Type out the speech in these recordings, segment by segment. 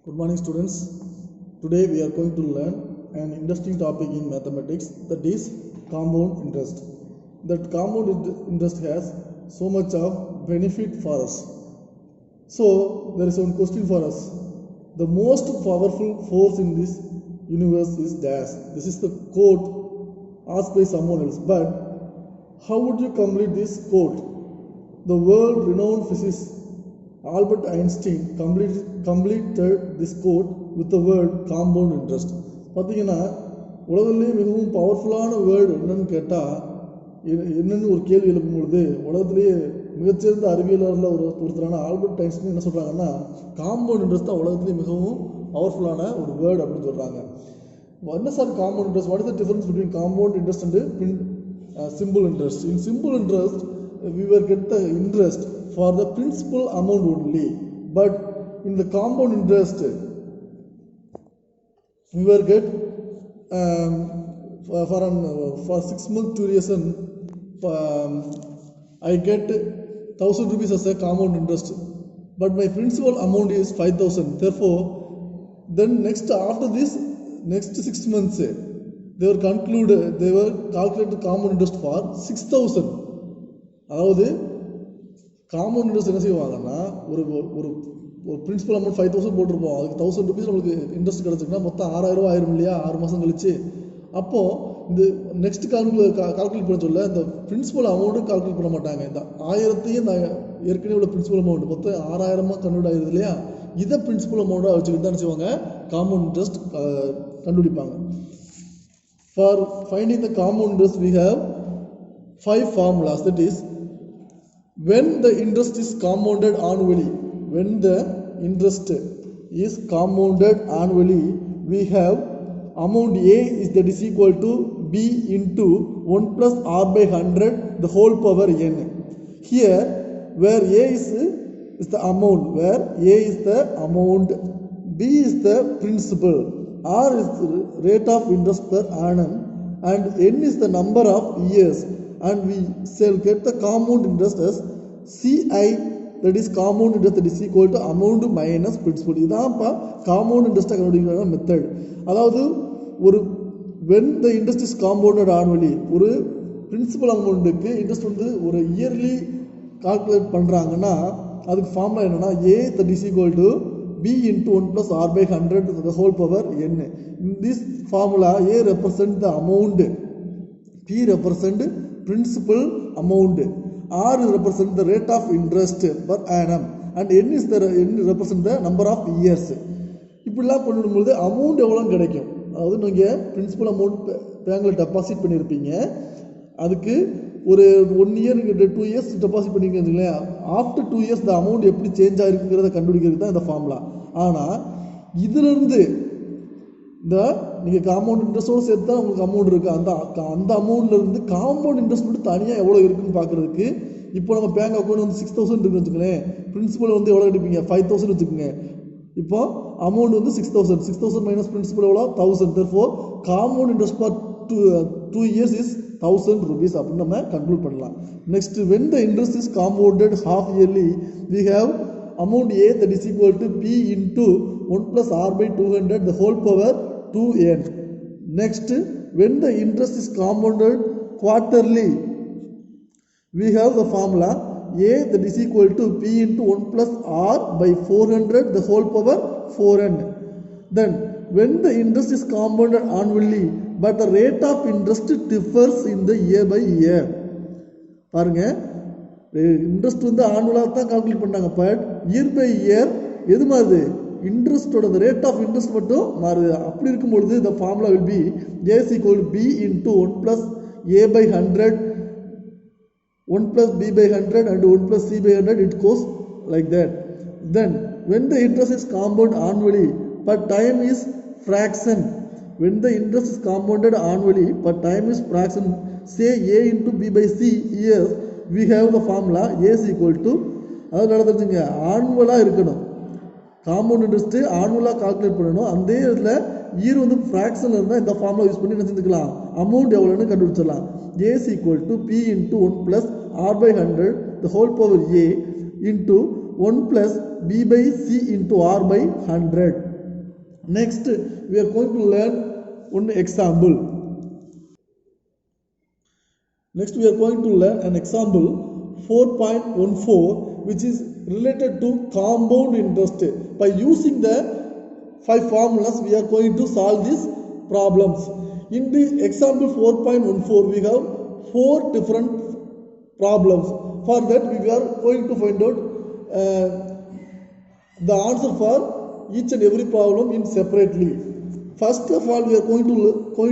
Good morning, students. Today we are going to learn an interesting topic in mathematics, that is compound interest. That compound interest has so much of benefit for us. So there is one question for us. The most powerful force in this universe is dash. This is the quote asked by someone else. But how would you complete this quote? The world-renowned physicist Albert Einstein completed this quote with the word compound interest. பார்த்தீங்கன்னா உலகத்திலேயே மிகவும் பவர்ஃபுல்லான word என்னன்னு கேட்டால் என்னன்னு ஒரு கேள்வி எழுப்பும் பொழுது உலகத்திலேயே மிகச்சிறந்த அறிவியலாளரில் ஒருத்தரான ஆல்பர்ட் ஐன்ஸ்டீன் என்ன சொல்கிறாங்கன்னா காம்பவுண்ட் இன்ட்ரெஸ்ட் தான் உலகத்திலேயே மிகவும் பவர்ஃபுல்லான ஒரு வேர்டு அப்படின்னு சொல்கிறாங்க. என்ன sir compound interest? What is the difference between compound interest and simple interest? In simple interest we will get the interest for the principal amount only, but in the compound interest we will get for 6 month duration I get 1000 rupees as a compound interest, but my principal amount is 5000. Therefore then after this next 6 months they will calculate the compound interest for 6000. அதாவது compound interest என்ன செய்வாங்கன்னா ஒரு ஒரு ஒரு principal amount 5000 போட்டிருப்போம், அதுக்கு 1000 rupees நம்மளுக்கு interest கிடச்சிருக்குன்னா மொத்தம் 6000 ரூபா ஆயிரும் இல்லையா 6 மாதம் கழிச்சு. அப்போது இந்த நெக்ஸ்ட் கால்குலேட் பண்ண சொல்ல இந்த பிரின்சிபல் அமௌண்ட்டும் கால்குலேட் பண்ண மாட்டாங்க. இந்த 1000 இந்த ஏற்கனவே உள்ள பிரின்சிபல் அமௌண்ட் மொத்தம் 6000 கன்வெர்ட் ஆயிருது இல்லையா, இதை பிரின்சிபல் அமௌண்ட்டாக வச்சுக்கிட்டு தான் செய்வாங்க காம்பவுண்ட் இன்ட்ரெஸ்ட் கண்டுபிடிப்பாங்க. For finding the compound interest we have 5 formulas, that is when the interest is compounded annually, we have amount A is equal to B into 1 plus R by 100 the whole power n. Here where A is the amount, B is the principal, R is the rate of interest per annum, and n is the number of years, and we shall get the compound interest as CI, that is compound interest that is equal to amount minus principal. இதான்ப்பா compound interest கண்டுபிடிக்கிற method. அதாவது ஒரு when the interest is compounded annually, ஒரு principal அமௌண்ட்டுக்கு interest வந்து ஒரு yearly calculate பண்ணுறாங்கன்னா அதுக்கு formula என்னன்னா A that is equal to B into 1 plus R by 100 the whole power n. In this formula A represent the amount, P represent principal amount, R represent the rate of interest per annum, and n represent the number of years. இப்படிலாம் பண்ணும்போது amount எவ்வளோன்னு கிடைக்கும். அதாவது நீங்கள் principal amount பேங்கில் deposit பண்ணியிருப்பீங்க, அதுக்கு ஒரு 1 year 2 years டெபாசிட் பண்ணிக்கிறீங்க இல்லையா, ஆஃப்டர் 2 years இந்த அமௌண்ட் எப்படி சேஞ்ச் ஆகிருக்குங்கிறத கண்டுபிடிக்கிறது தான் இந்த ஃபார்முலா. ஆனால் இதிலிருந்து இந்த நீங்கள் காம்பவுண்ட் இன்ட்ரெஸ்ட்டோடு சேர்த்து தான் உங்களுக்கு அமௌண்ட் இருக்குது, அந்த அமௌண்ட்லேருந்து காம்பவுண்ட் இன்ட்ரெஸ்ட் மட்டும் தனியாக எவ்வளோ இருக்குதுன்னு பார்க்குறதுக்கு இப்போ நம்ம பேங்க் அக்கௌண்ட் வந்து 6000 இருக்குன்னு வச்சுக்கோங்களேன், பிரின்சிபல் வந்து எவ்வளோ எடுப்பீங்க 5000 வச்சுக்கோங்க. இப்போ அமௌண்ட் வந்து 6000 மைனஸ் பிரின்சிபல் எவ்வளோ 1000. therefore compound interest for 2 years is 1000 rupees அப்படின்னு நம்ம கன்க்ளூட் பண்ணலாம். Next when the interest is compounded half yearly we have amount A that is equal to P into 1 plus R by 200 the whole power 2n. Next when the interest is compounded quarterly we have the formula A that is equal to P into 1 plus R by 400 the whole power 4n. Then when the interest is compounded annually but the rate of interest differs in the year by year. பாருங்க interest வந்து ஆனுவலாக தான் calculate பண்ணாங்க, but year by year எது மாறுது, இன்ட்ரெஸ்டோட rate of interest மட்டும் மாறுது. அப்படி இருக்கும்பொழுது the formula will be A is equal to B into 1 plus A by 100 1 plus B by 100 and 1 plus C by 100, it goes like that. Then when the interest is compounded annually but time is fraction, when the interest is compounded annually but time is fraction, say A into B by C years, we have the formula A is equal to, அதாவது நடந்துச்சுங்க ஆனுவலாக இருக்கணும், compound interest ஆனுவலாக calculate பண்ணணும். அந்த இதில் year வந்து ஃப்ராக்ஷனில் இருந்தால் இந்த formula use பண்ணி என்ன செஞ்சுக்கலாம், அமௌண்ட் எவ்வளோன்னு கண்டுபிடிச்சிடலாம். A is equal to P into 1 plus R by 100 the whole power A into 1 plus B by C into R by 100. Next, we are going to learn one example. Next, we are going to learn an example 4.14, which is related to compound interest. By using the 5 formulas, we are going to solve these problems. In the example 4.14, we have 4 different problems. For that, we are going to find out the answer for each and every problem in separately. First of all, we are going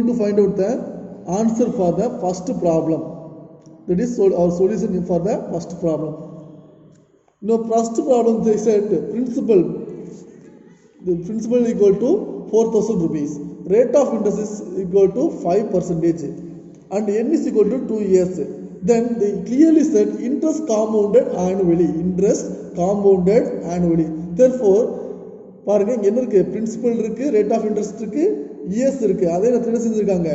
to find out the answer for the first problem. That is our solution for the first problem. Now, first problem they said principal. The principal is equal to 4,000 rupees. Rate of interest is equal to 5%, and n is equal to 2 years. Then they clearly said interest compounded annually. Interest compounded annually. Therefore, பாருங்க என்ன இருக்கு, principal இருக்கு, rate of interest இருக்கு, years இருக்கு. அதே நேரத்தில் என்ன செஞ்சிருக்காங்க,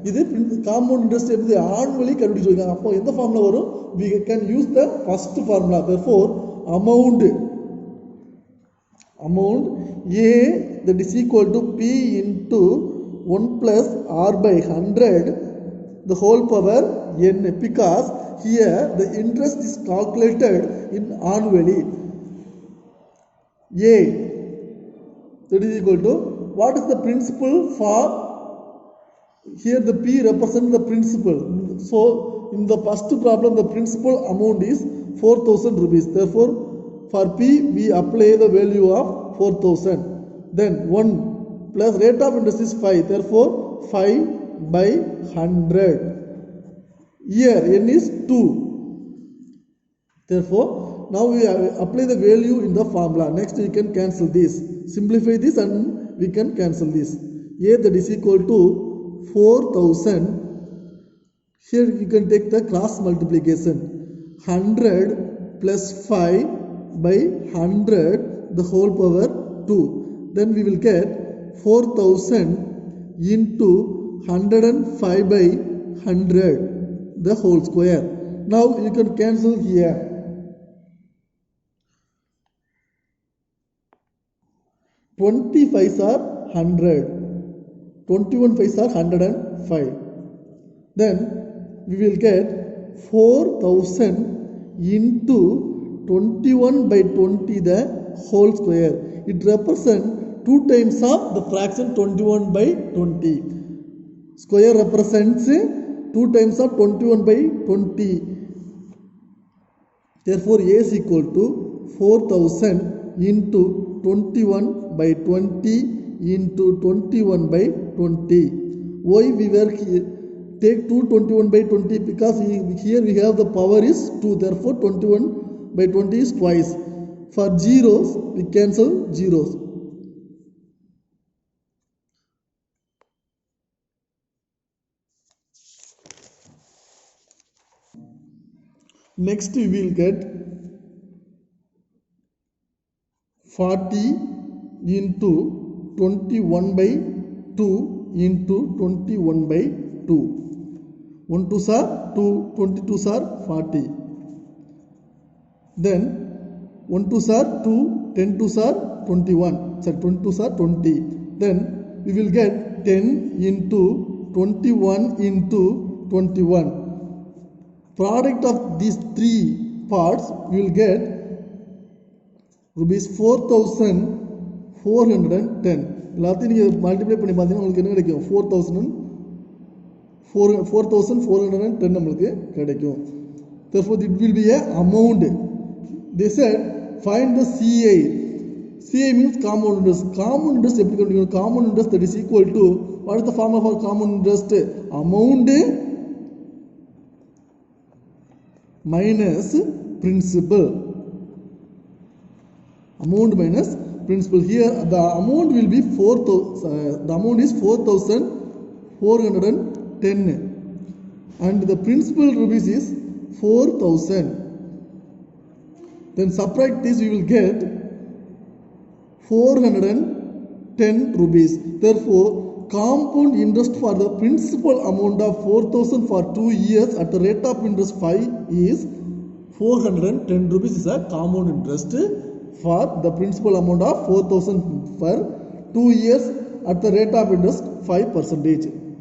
இது காம்பவுண்ட் இன்ட்ரெஸ்ட் எப்படி ஆனுவலி கண்டுபிடிச்சிருக்காங்க. அப்போ எந்த ஃபார்முலா வரும், we can use the first formula. Therefore, amount A, that is equal to P into 1 plus R by 100 the whole power n, because here the interest is calculated in annually. A, that is equal to, what is the principal for, here the P represents the principal. So in the first problem the principal amount is 4,000 rupees. Therefore for P we apply the value of 4,000. Then 1 plus rate of interest is 5. Therefore 5 by 100. Here n is 2. Therefore now we apply the value in the formula. Next we can cancel this. Simplify this and we can cancel this. A, that is equal to 4,000. Here you can take the cross multiplication. 100 plus 5 by 100 the whole power 2. Then we will get 4,000 into 105 by 100 the whole square. Now you can cancel here. 20 5s are 100. 21 5s are 105. Then we will get 4,000 into 21 by 20 the whole square. It represents 2 times of the fraction 21 by 20. Square represents 2 times of 21 by 20. Therefore A is equal to 4,000 into 21 by 20 into 21 by 20. Why we were take 221 by 20? Because here we have the power is 2. Therefore 21 by 20 is twice. For zeros we cancel zeros. Next we will get 40 into 21 by 2 into 21 by 2. 1 2s are 2, 22s are 40. Then 1 2s are 2, 10 2s are 21. Sorry, 22s are 20. Then we will get 10 into 21 into 21. Product of these 3 parts we will get rupees 4,410. எல்லாத்தையும் நீங்கள் multiply பண்ணி பார்த்தீங்கன்னா உங்களுக்கு என்ன கிடைக்கும், 4,410 நம்மளுக்கு கிடைக்கும். Therefore it will be a amount. They said find the CI. CI means compound interest. Compound interest எப்படி கண்டுபிடிக்கணும்? Compound interest that is equal to, what is the formula for compound interest? Amount minus principal. Amount minus principal. Here the amount will be 4,000. The amount is 4,410 and the principal rupees is 4,000. Then subtract this, we will get 410 rupees. Therefore compound interest for the principal amount of 4,000 for 2 years at the rate of interest 5 is 410 rupees is a compound interest for the principal amount of 4,000 for 2 years at the rate of interest 5%.